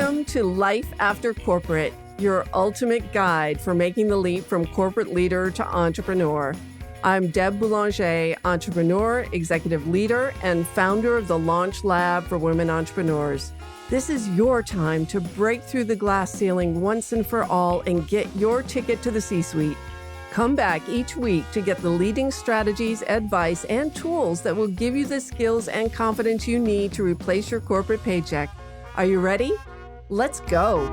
Welcome to Life After Corporate, your ultimate guide for making the leap from corporate leader to entrepreneur. I'm Deb Boulanger, entrepreneur, executive leader, and founder of the Launch Lab for Women Entrepreneurs. This is your time to break through the glass ceiling once and for all and get your ticket to the C-suite. Come back each week to get the leading strategies, advice, and tools that will give you the skills and confidence you need to replace your corporate paycheck. Are you ready? Let's go.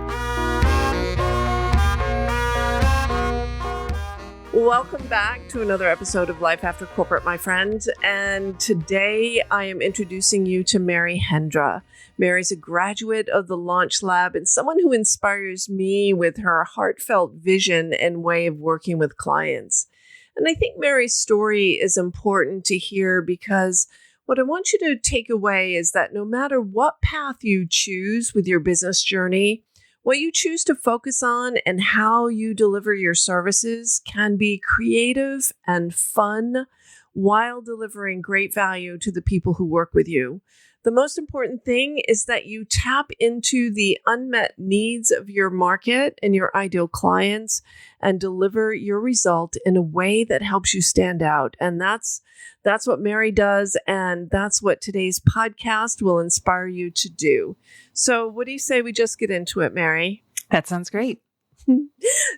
Welcome back to another episode of Life After Corporate, my friends. And today I am introducing you to Mary Hendra. Mary's a graduate of the Launch Lab and someone who inspires me with her heartfelt vision and way of working with clients. And I think Mary's story is important to hear because what I want you to take away is that no matter what path you choose with your business journey, what you choose to focus on and how you deliver your services can be creative and fun while delivering great value to the people who work with you. The most important thing is that you tap into the unmet needs of your market and your ideal clients and deliver your result in a way that helps you stand out. And that's what Mary does. And that's what today's podcast will inspire you to do. So what do you say we just get into it, Mary? That sounds great.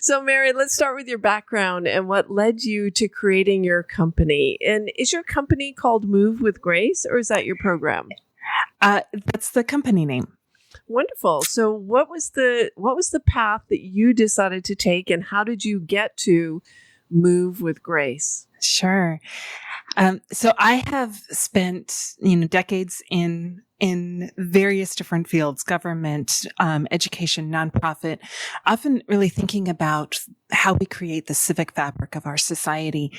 So Mary, let's start with your background and what led you to creating your company. And is your company called Move with Grace, or is that your program? That's the company name. Wonderful. So what was the path that you decided to take, and how did you get to Move with Grace? Sure. So I have spent, decades in various different fields, government, education, nonprofit, often really thinking about how we create the civic fabric of our society.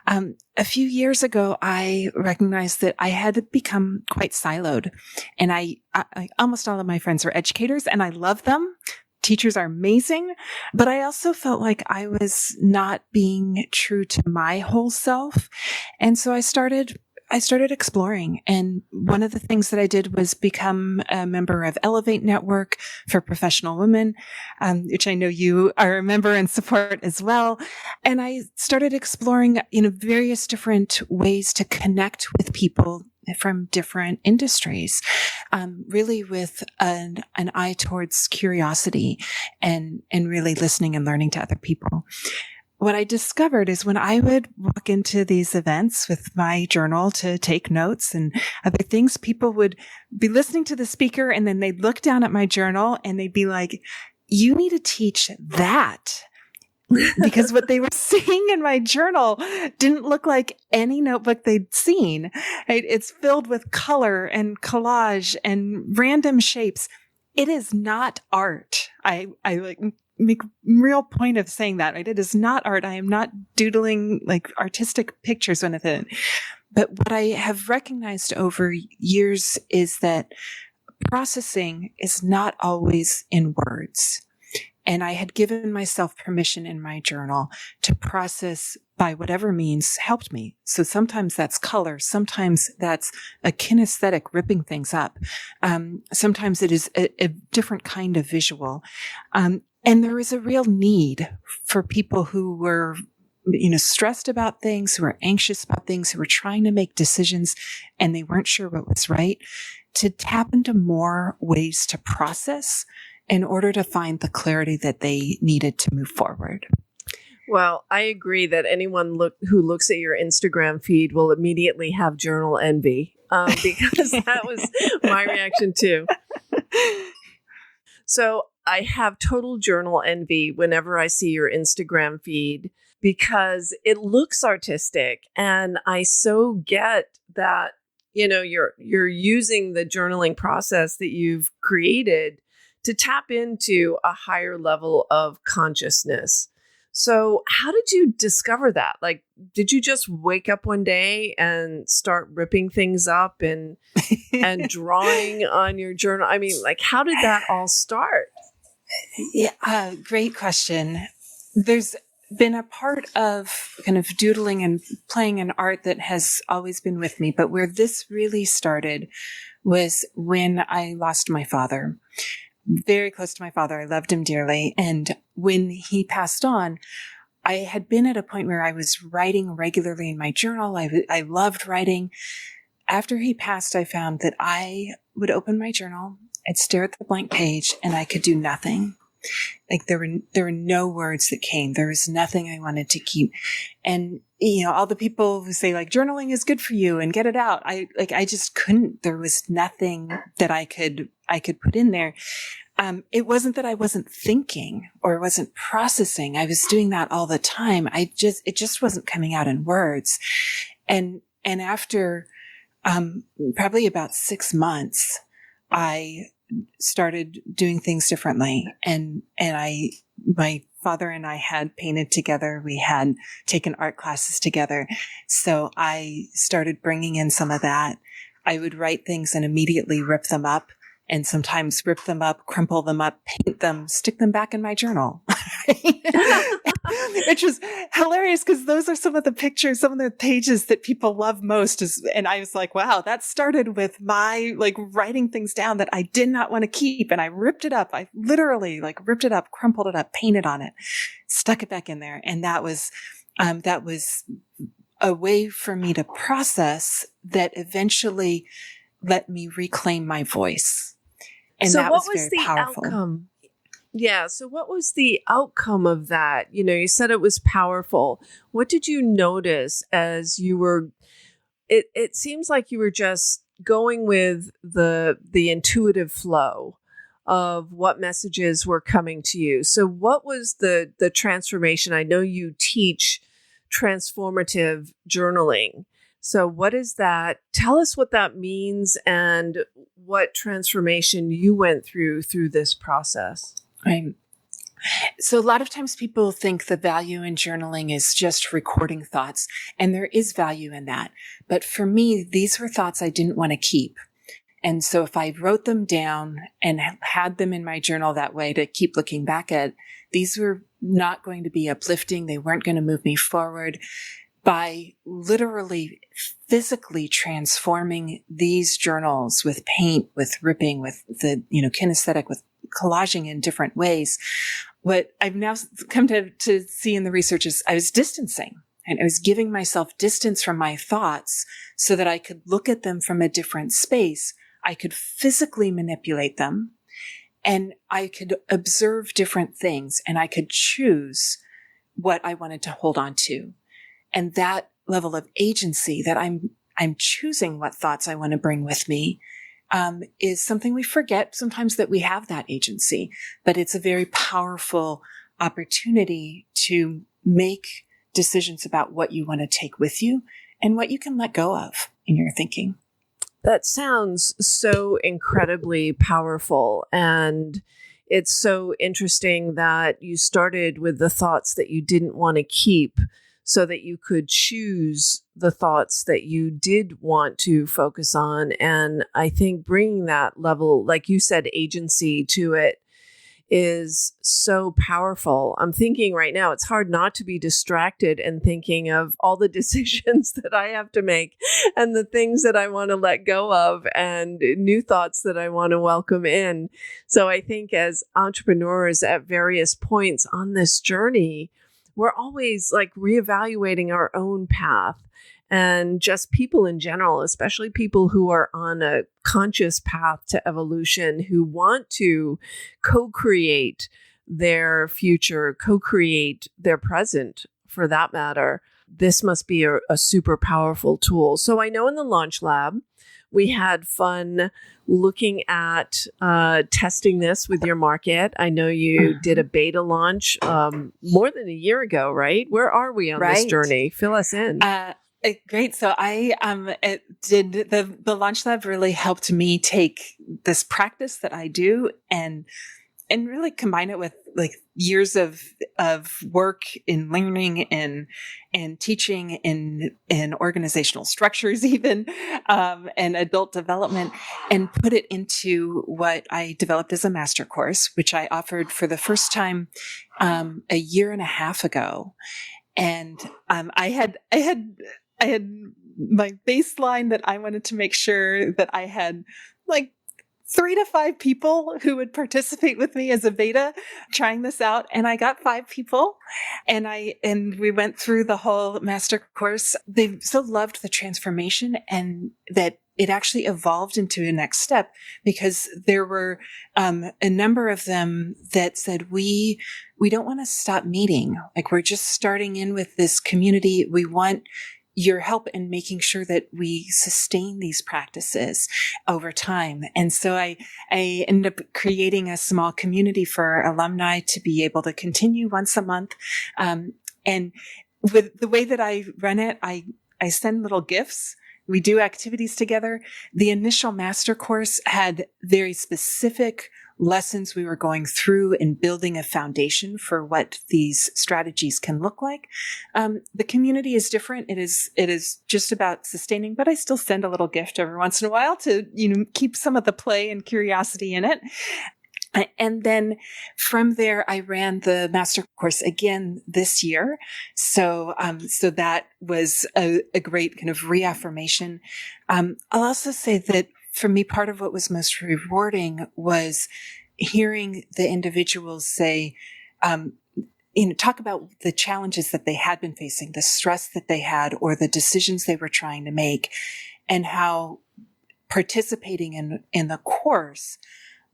A few years ago, I recognized that I had become quite siloed, and I almost all of my friends are educators, and I love them. Teachers are amazing, but I also felt like I was not being true to my whole self. And so I started exploring. And one of the things that I did was become a member of Elevate Network for Professional Women, which I know you are a member and support as well. And I started exploring, various different ways to connect with people from different industries, really with an eye towards curiosity and really listening and learning to other people. What I discovered is when I would walk into these events with my journal to take notes and other things, people would be listening to the speaker and then they'd look down at my journal and they'd be like, "You need to teach that." Because what they were seeing in my journal didn't look like any notebook they'd seen. Right? It's filled with color and collage and random shapes. It is not art. I make real point of saying that, right? It is not art. I am not doodling like artistic pictures with it. But what I have recognized over years is that processing is not always in words. And I had given myself permission in my journal to process by whatever means helped me. So sometimes that's color. Sometimes that's a kinesthetic ripping things up. Sometimes it is a different kind of visual. And there is a real need for people who were, stressed about things, who were anxious about things, who were trying to make decisions and they weren't sure what was right, to tap into more ways to process in order to find the clarity that they needed to move forward. Well, I agree that anyone who looks at your Instagram feed will immediately have journal envy, because that was my reaction too. So I have total journal envy whenever I see your Instagram feed because it looks artistic, and I so get that, you're using the journaling process that you've created to tap into a higher level of consciousness. So how did you discover that? Like, did you just wake up one day and start ripping things up and drawing on your journal? I mean, like, how did that all start? Yeah, great question. There's been a part of kind of doodling and playing in art that has always been with me, but where this really started was when I lost my father. very close to my father. I loved him dearly. And when he passed on, I had been at a point where I was writing regularly in my journal. I loved writing. After he passed, I found that I would open my journal, I'd stare at the blank page, and I could do nothing. Like there were no words that came. There was nothing I wanted to keep. And, all the people who say like journaling is good for you and get it out. I just couldn't. There was nothing that I could put in there. It wasn't that I wasn't thinking or wasn't processing. I was doing that all the time. It just wasn't coming out in words. And after, probably about 6 months, I started doing things differently. And my father and I had painted together. We had taken art classes together. So I started bringing in some of that. I would write things and immediately rip them up, and sometimes rip them up, crumple them up, paint them, stick them back in my journal. Which was hilarious because those are some of the pictures, some of the pages that people love most. And I was like, wow, that started with my writing things down that I did not want to keep. And I ripped it up. I literally ripped it up, crumpled it up, painted on it, stuck it back in there. And that was a way for me to process that eventually let me reclaim my voice. And so that what was was very the powerful. outcome? Yeah. So what was the outcome of that? You said it was powerful. What did you notice as you were, it seems like you were just going with the intuitive flow of what messages were coming to you. So what was the transformation? I know you teach transformative journaling. So what is that? Tell us what that means and what transformation you went through this process. Right. So a lot of times people think the value in journaling is just recording thoughts, and there is value in that. But for me, these were thoughts I didn't want to keep. And so if I wrote them down and had them in my journal that way to keep looking back at, these were not going to be uplifting. They weren't going to move me forward. By literally physically transforming these journals with paint, with ripping, with the, kinesthetic, with collaging in different ways, what I've now come to see in the research is I was distancing, and I was giving myself distance from my thoughts so that I could look at them from a different space. I could physically manipulate them, and I could observe different things, and I could choose what I wanted to hold on to. And that level of agency that I'm choosing what thoughts I want to bring with me, is something we forget sometimes, that we have that agency, but it's a very powerful opportunity to make decisions about what you want to take with you and what you can let go of in your thinking. That sounds so incredibly powerful. And it's so interesting that you started with the thoughts that you didn't want to keep so that you could choose the thoughts that you did want to focus on. And I think bringing that level, like you said, agency to it is so powerful. I'm thinking right now, it's hard not to be distracted and thinking of all the decisions that I have to make and the things that I want to let go of and new thoughts that I want to welcome in. So I think as entrepreneurs at various points on this journey, we're always reevaluating our own path, and just people in general, especially people who are on a conscious path to evolution, who want to co-create their future, co-create their present for that matter. This must be a super powerful tool. So I know in the Launch Lab, we had fun looking at testing this with your market. I know you did a beta launch more than a year ago, right? Where are we on this journey? Fill us in. Great. So I did the Launch Lab really helped me take this practice that I do and really combine it with years of work in learning and teaching in organizational structures, even, and adult development, and put it into what I developed as a master course, which I offered for the first time, a year and a half ago. And, I had my baseline that I wanted to make sure that I had 3 to 5 people who would participate with me as a beta trying this out. And I got 5 people and we went through the whole master course. They so loved the transformation and that it actually evolved into a next step because there were a number of them that said, we don't want to stop meeting. Like we're just starting in with this community. We want your help in making sure that we sustain these practices over time. And so I ended up creating a small community for alumni to be able to continue once a month. And with the way that I run it, I send little gifts. We do activities together. The initial master course had very specific lessons we were going through and building a foundation for what these strategies can look like. The community is different. It is just about sustaining, but I still send a little gift every once in a while to, keep some of the play and curiosity in it. And then from there, I ran the master course again this year. So that was a great kind of reaffirmation. I'll also say that for me, part of what was most rewarding was hearing the individuals say, talk about the challenges that they had been facing, the stress that they had, or the decisions they were trying to make, and how participating in the course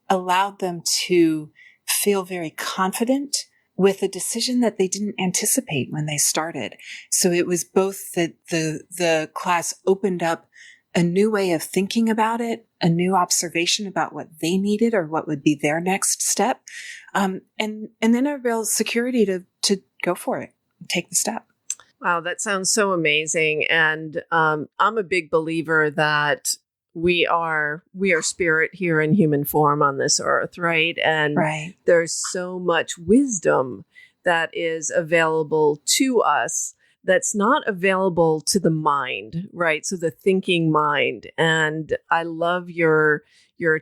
allowed them to feel very confident with a decision that they didn't anticipate when they started. So it was both that the class opened up a new way of thinking about it, a new observation about what they needed or what would be their next step, and then a real security to go for it, take the step. Wow, that sounds so amazing. And I'm a big believer that we are spirit here in human form on this earth, right? And there's so much wisdom that is available to us that's not available to the mind, right? So the thinking mind. And I love your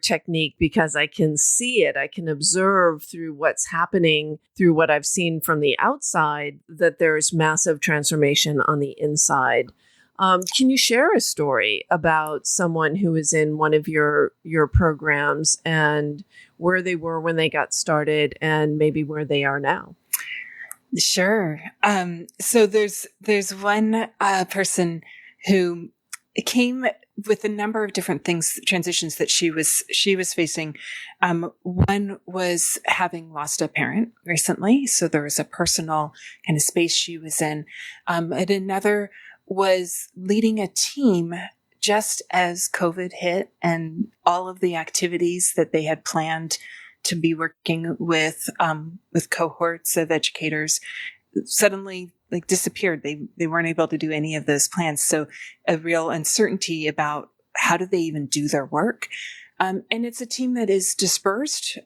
technique because I can see it. I can observe through what's happening, through what I've seen from the outside, that there's massive transformation on the inside. Can you share a story about someone who was in one of your programs and where they were when they got started and maybe where they are now? Sure. So there's one person who came with a number of different things, transitions that she was facing. One was having lost a parent recently, so there was a personal kind of space she was in. And another was leading a team just as COVID hit and all of the activities that they had planned to be working with cohorts of educators suddenly disappeared. They weren't able to do any of those plans. So a real uncertainty about how do they even do their work. And it's a team that is dispersed.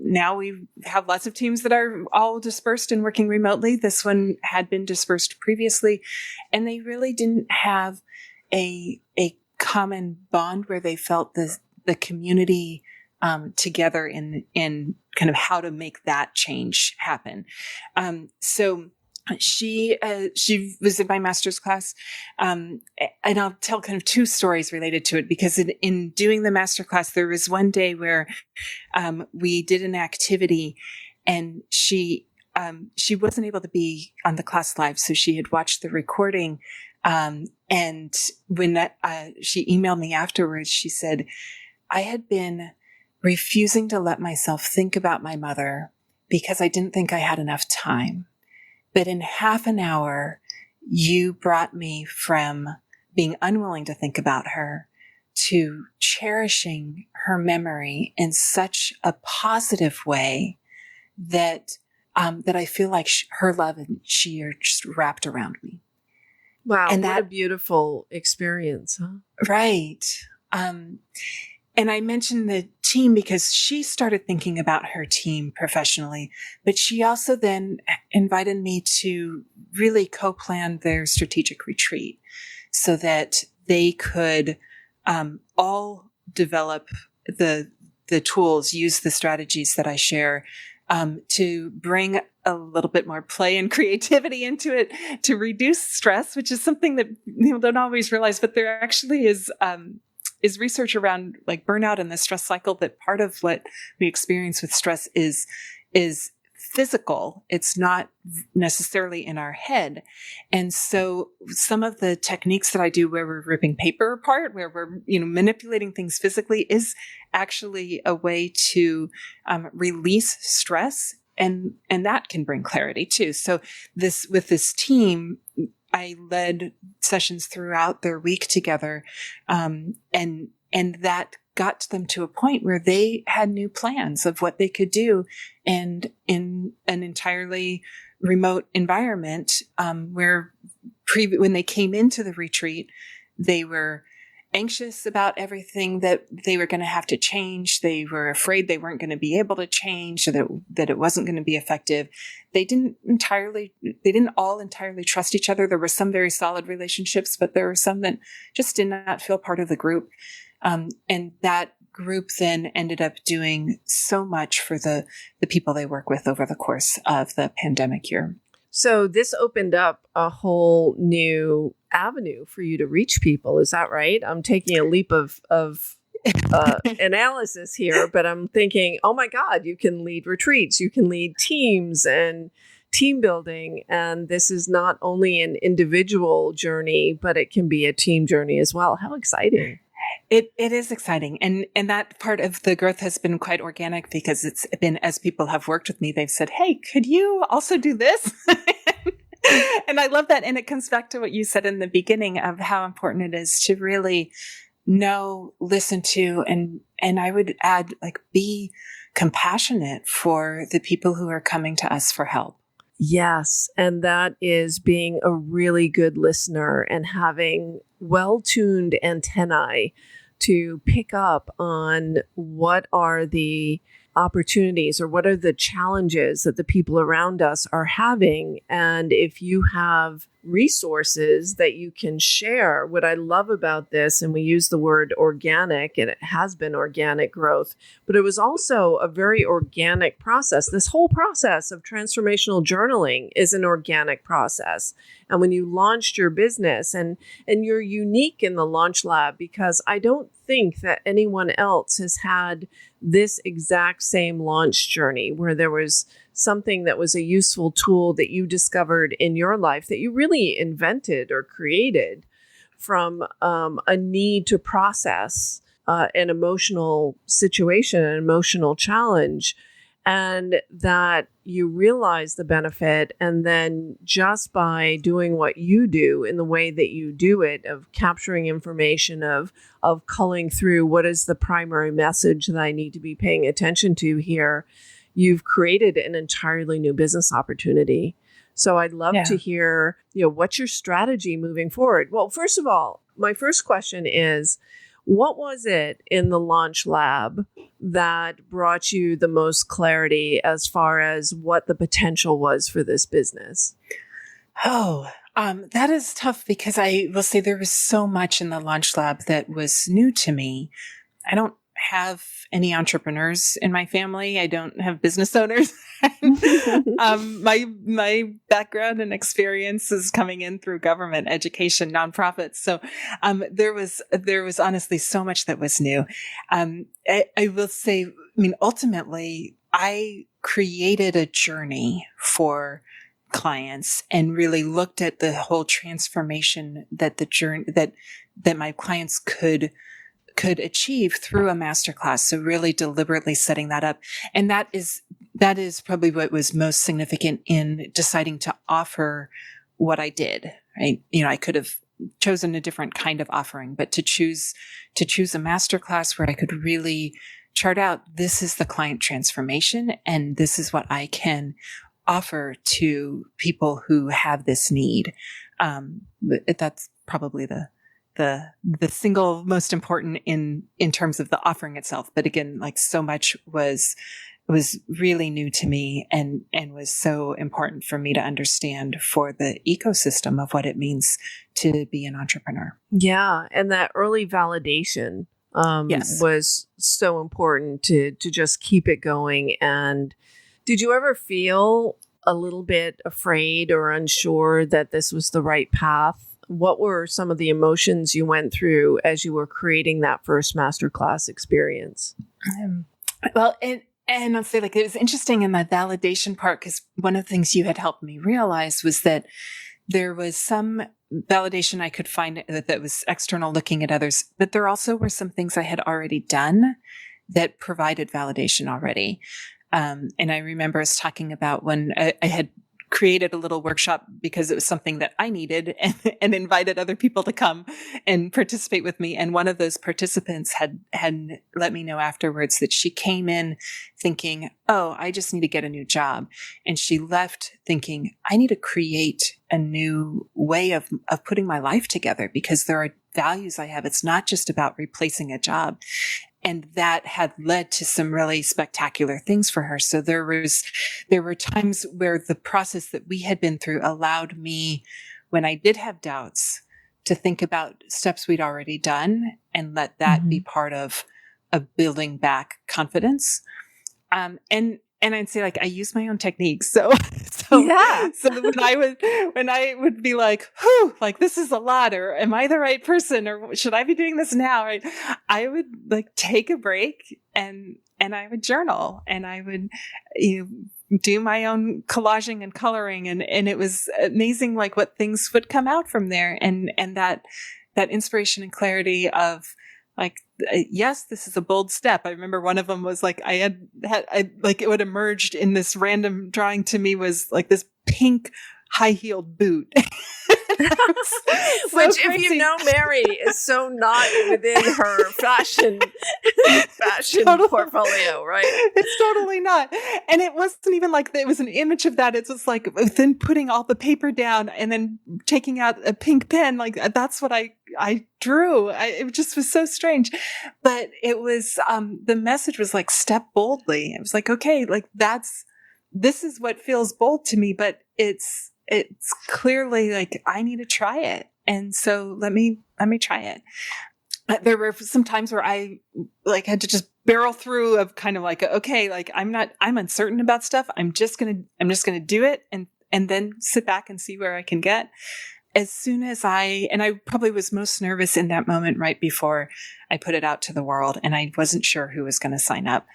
Now we have lots of teams that are all dispersed and working remotely. This one had been dispersed previously, and they really didn't have a common bond where they felt the community together in kind of how to make that change happen. So she was in my master's class, and I'll tell kind of 2 stories related to it because in doing the master class, there was one day where we did an activity, and she wasn't able to be on the class live, so she had watched the recording. And when she emailed me afterwards, she said, "I had been refusing to let myself think about my mother because I didn't think I had enough time. But in half an hour, you brought me from being unwilling to think about her to cherishing her memory in such a positive way that I feel like her love and she are just wrapped around me." Wow, and what a beautiful experience, huh? Right. And I mentioned the team because she started thinking about her team professionally, but she also then invited me to really co-plan their strategic retreat so that they could all develop the tools, use the strategies that I share to bring a little bit more play and creativity into it, to reduce stress, which is something that people don't always realize, but there actually is is research around like burnout and the stress cycle, that part of what we experience with stress is physical. It's not necessarily in our head. And so some of the techniques that I do where we're ripping paper apart, where we're, manipulating things physically, is actually a way to release stress. And that can bring clarity too. So with this team, I led sessions throughout their week together. And that got them to a point where they had new plans of what they could do, and in an entirely remote environment, where when they came into the retreat, they were anxious about everything that they were going to have to change. They were afraid they weren't going to be able to change, or that it wasn't going to be effective. They didn't all entirely trust each other. There were some very solid relationships, but there were some that just did not feel part of the group. And that group then ended up doing so much for the people they work with over the course of the pandemic year. So this opened up a whole new avenue for you to reach people. Is that right? I'm taking a leap of analysis here, but I'm thinking, oh my God, you can lead retreats, you can lead teams and team building. And this is not only an individual journey, but it can be a team journey as well. How exciting. It is exciting. And that part of the growth has been quite organic, because it's been, as people have worked with me, they've said, hey, could you also do this? And I love that. And it comes back to what you said in the beginning of how important it is to really know, listen to, and I would add, like, be compassionate for the people who are coming to us for help. Yes. And that is being a really good listener and having well-tuned antennae to pick up on what are the opportunities or what are the challenges that the people around us are having. And if you have resources that you can share, what I love about this, and we use the word organic, and it has been organic growth, but it was also a very organic process. This whole process of transformational journaling is an organic process. And when you launched your business, and you're unique in the Launch Lab, because I don't think that anyone else has had this exact same launch journey where there was something that was a useful tool that you discovered in your life that you really invented or created from a need to process an emotional situation, an emotional challenge, and that you realize the benefit. And then just by doing what you do in the way that you do it, of capturing information, of culling through what is the primary message that I need to be paying attention to here, you've created an entirely new business opportunity. So I'd love to hear, what's your strategy moving forward? Well, first of all, my first question is, what was it in the Launch Lab that brought you the most clarity as far as what the potential was for this business? That is tough, because I will say there was so much in the Launch Lab that was new to me. I don't have any entrepreneurs in my family. I don't have business owners. My background and experience is coming in through government, education, nonprofits. So there was honestly so much that was new. I will say, ultimately, I created a journey for clients and really looked at the whole transformation that the journey that my clients could achieve through a masterclass. So really deliberately setting that up. And that is probably what was most significant in deciding to offer what I did, right? I could have chosen a different kind of offering, but to choose a masterclass where I could really chart out, this is the client transformation, and this is what I can offer to people who have this need. That's probably the single most important in terms of the offering itself. But again, like, so much was really new to me and was so important for me to understand for the ecosystem of what it means to be an entrepreneur. Yeah. And that early validation was so important to just keep it going. And did you ever feel a little bit afraid or unsure that this was the right path What were some of the emotions you went through as you were creating that first masterclass experience? Well, and I'll say, like, it was interesting in that validation part, because one of the things you had helped me realize was that there was some validation I could find that was external, looking at others, but there also were some things I had already done that provided validation already. And I remember us talking about when I had created a little workshop because it was something that I needed, and invited other people to come and participate with me. And one of those participants had let me know afterwards that she came in thinking, oh, I just need to get a new job. And she left thinking, I need to create a new way of putting my life together, because there are values I have. It's not just about replacing a job. And that had led to some really spectacular things for her. So there were times where the process that we had been through allowed me, when I did have doubts, to think about steps we'd already done and let that be part of building back confidence. And I'd say, like, I use my own techniques. So Yeah. So when I would be like, whew, like, this is a lot, or am I the right person, or should I be doing this now? Right? I would, like, take a break and I would journal, and I would, do my own collaging and coloring. And it was amazing, like, what things would come out from there. And that inspiration and clarity of, like, yes, this is a bold step. I remember one of them was like, I like, it would emerged in this random drawing to me was like this pink high-heeled boot. Which, crazy. If you know Mary, is so not within her fashion totally. Portfolio, right? It's totally not. And it wasn't even like it was an image of that. It was like then putting all the paper down and then taking out a pink pen. Like, that's what I drew. It just was so strange. But it was, the message was like, step boldly. It was like, okay, like, this is what feels bold to me, but it's clearly like, I need to try it. And so let me try it. There were some times where I, like, had to just barrel through of kind of like, okay, like, I'm uncertain about stuff. I'm just going to do it and then sit back and see where I can get. As soon as I probably was most nervous in that moment right before I put it out to the world, and I wasn't sure who was going to sign up.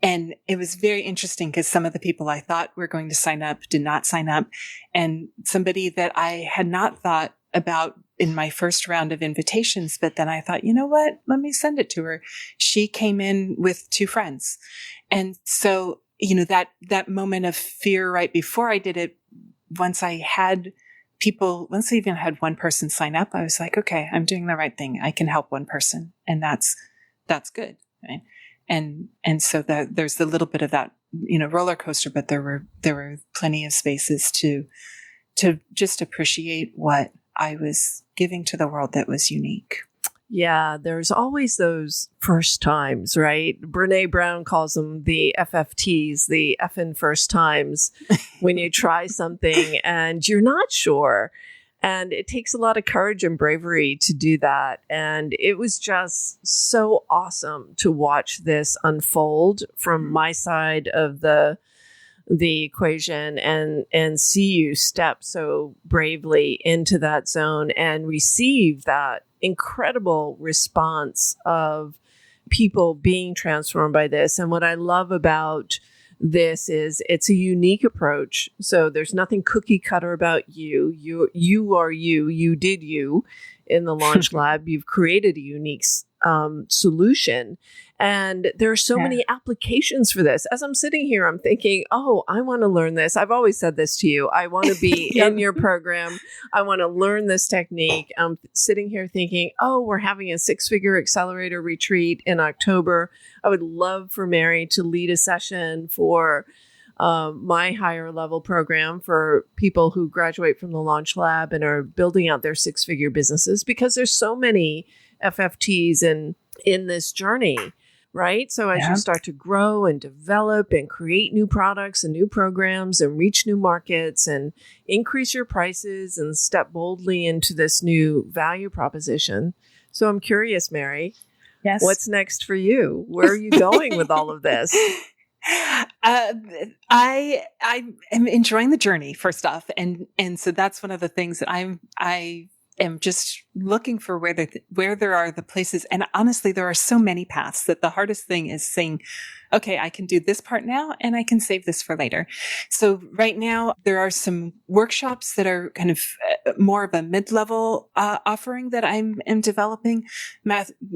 And it was very interesting because some of the people I thought were going to sign up did not sign up. And somebody that I had not thought about in my first round of invitations, but then I thought, you know what, let me send it to her. She came in with 2 friends. And so, that moment of fear right before I did it, once I even had one person sign up, I was like, okay, I'm doing the right thing. I can help one person. And that's good. Right? And so there's a little bit of that, roller coaster, but there were plenty of spaces to just appreciate what I was giving to the world that was unique. Yeah, there's always those first times, right? Brene Brown calls them the FFTs, the effing first times, when you try something and you're not sure. And it takes a lot of courage and bravery to do that. And it was just so awesome to watch this unfold from my side of the equation and see you step so bravely into that zone and receive that incredible response of people being transformed by this. And what I love about this is it's a unique approach. So there's nothing cookie cutter about you. You are you did you in the Launch Lab. You've created a unique solution. And there are so many applications for this. As I'm sitting here, I'm thinking, oh, I want to learn this. I've always said this to you. I want to be in your program. I want to learn this technique. I'm sitting here thinking, oh, we're having a 6-figure accelerator retreat in October. I would love for Mary to lead a session for my higher level program for people who graduate from the Launch Lab and are building out their 6-figure businesses, because there's so many FFTs in this journey, right? So as you start to grow and develop and create new products and new programs and reach new markets and increase your prices and step boldly into this new value proposition. So I'm curious, Mary, what's next for you? Where are you going with all of this? I am enjoying the journey, first off. And so that's one of the things that I am just looking for where there are the places. And honestly, there are so many paths that the hardest thing is saying, okay, I can do this part now and I can save this for later. So right now there are some workshops that are kind of more of a mid-level offering that I'm developing,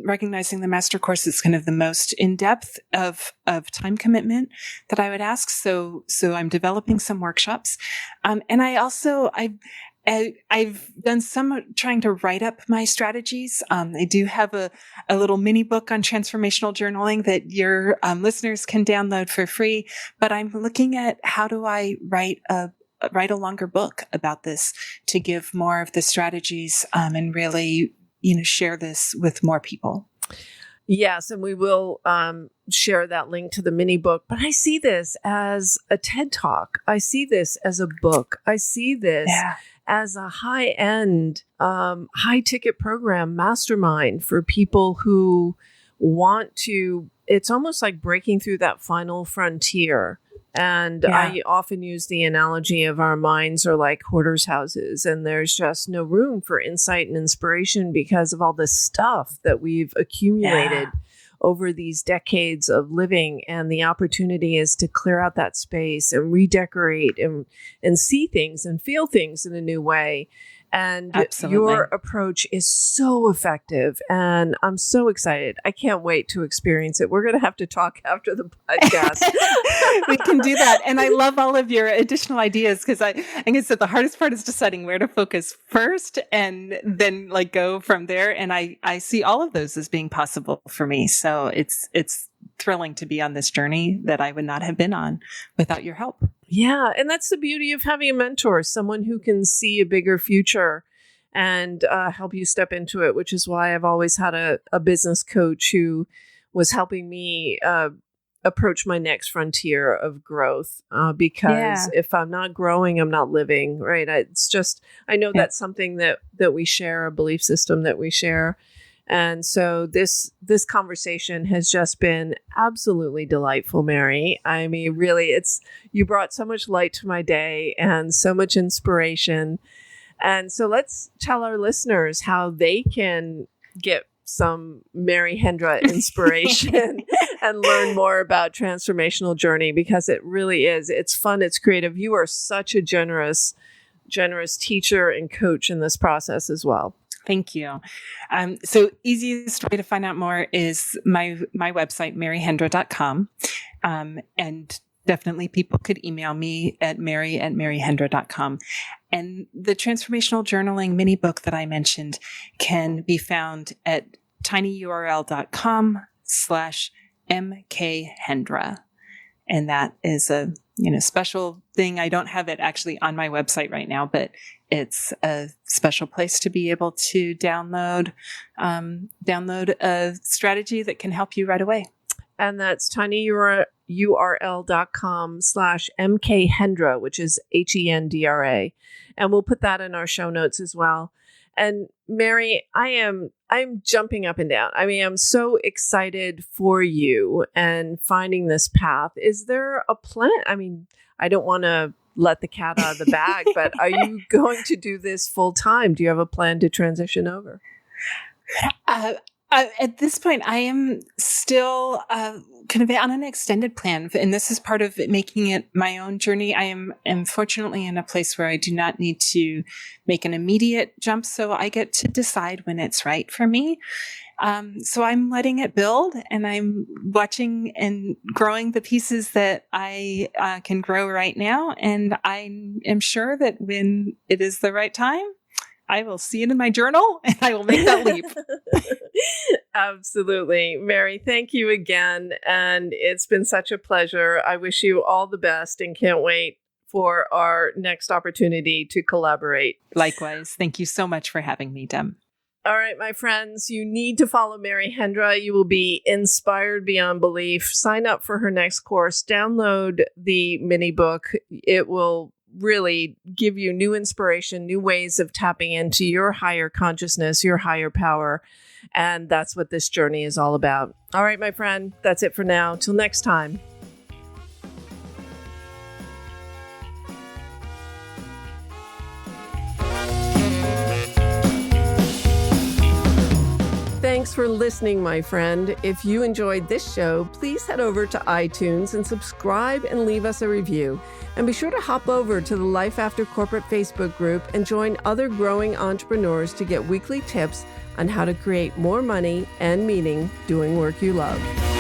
recognizing the master course is kind of the most in-depth of time commitment that I would ask. So I'm developing some workshops. And I've done some trying to write up my strategies. I do have a little mini book on transformational journaling that your listeners can download for free. But I'm looking at how do I write a longer book about this to give more of the strategies and really, share this with more people. Yes, and we will share that link to the mini book. But I see this as a TED Talk. I see this as a book. I see this as a high-end, high-ticket program mastermind for people who want to, it's almost like breaking through that final frontier. And I often use the analogy of our minds are like hoarders' houses, and there's just no room for insight and inspiration because of all the stuff that we've accumulated over these decades of living. And the opportunity is to clear out that space and redecorate and see things and feel things in a new way. And your approach is so effective, and I'm so excited. I can't wait to experience it. We're going to have to talk after the podcast. We can do that. And I love all of your additional ideas because I think it's the hardest part is deciding where to focus first and then go from there. And I see all of those as being possible for me. So it's thrilling to be on this journey that I would not have been on without your help. Yeah. And that's the beauty of having a mentor, someone who can see a bigger future and help you step into it, which is why I've always had a business coach who was helping me approach my next frontier of growth. Because if I'm not growing, I'm not living, right? It's just, I know that's something that we share, a belief system that we share. And so this conversation has just been absolutely delightful, Mary. I mean, really, you brought so much light to my day and so much inspiration. And so let's tell our listeners how they can get some Mary Hendra inspiration and learn more about Transformational Journey, because it really is. It's fun. It's creative. You are such a generous teacher and coach in this process as well. Thank you. So easiest way to find out more is my website, maryhendra.com. And definitely people could email me at mary@maryhendra.com. And the Transformational Journaling mini book that I mentioned can be found at tinyurl.com/mkhendra. And that is a special thing. I don't have it actually on my website right now, but it's a special place to be able to download a strategy that can help you right away. And that's tinyurl.com/mkhendra, which is HENDRA. And we'll put that in our show notes as well. And Mary, I'm jumping up and down. I mean, I'm so excited for you and finding this path. Is there a plan? I mean, I don't want to let the cat out of the bag, but are you going to do this full time? Do you have a plan to transition over? At this point, I am still kind of on an extended plan, and this is part of making it my own journey. I am fortunately in a place where I do not need to make an immediate jump, so I get to decide when it's right for me. So I'm letting it build, and I'm watching and growing the pieces that I can grow right now, and I am sure that when it is the right time, I will see it in my journal and I will make that leap. Absolutely. Mary, thank you again. And it's been such a pleasure. I wish you all the best and can't wait for our next opportunity to collaborate. Likewise. Thank you so much for having me, Dem. All right, my friends, you need to follow Mary Hendra. You will be inspired beyond belief. Sign up for her next course. Download the mini book. It will really give you new inspiration, new ways of tapping into your higher consciousness, your higher power. And that's what this journey is all about. All right, my friend, that's it for now. Till next time. Thanks for listening, my friend. If you enjoyed this show, please head over to iTunes and subscribe and leave us a review. And be sure to hop over to the Life After Corporate Facebook group and join other growing entrepreneurs to get weekly tips on how to create more money and meaning doing work you love.